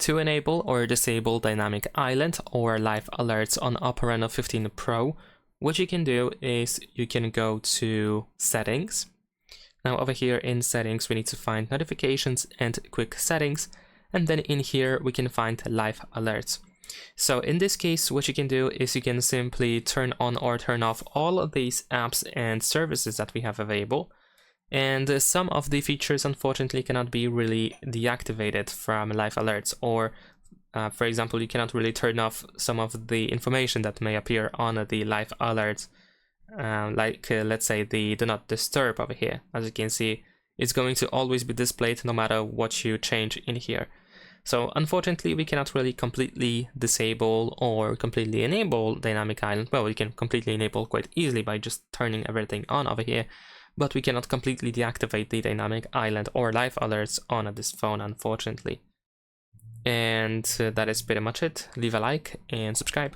To enable or disable dynamic island or live alerts on OPPO Reno 15 Pro, what you can do is you can go to settings. Now over here in settings, we need to find notifications and quick settings. And then in here, we can find live alerts. So in this case, what you can do is you can simply turn on or turn off all of these apps and services that we have available. And some of the features, unfortunately, cannot be really deactivated from live alerts, or for example, you cannot really turn off some of the information that may appear on the live alerts, let's say the do not disturb over here. As you can see, it's going to always be displayed no matter what you change in here. So unfortunately, we cannot really completely disable or completely enable dynamic island. Well, we can completely enable quite easily by just turning everything on over here, but we cannot completely deactivate the dynamic island or live alerts on this phone, unfortunately. And that is pretty much it. Leave a like and subscribe.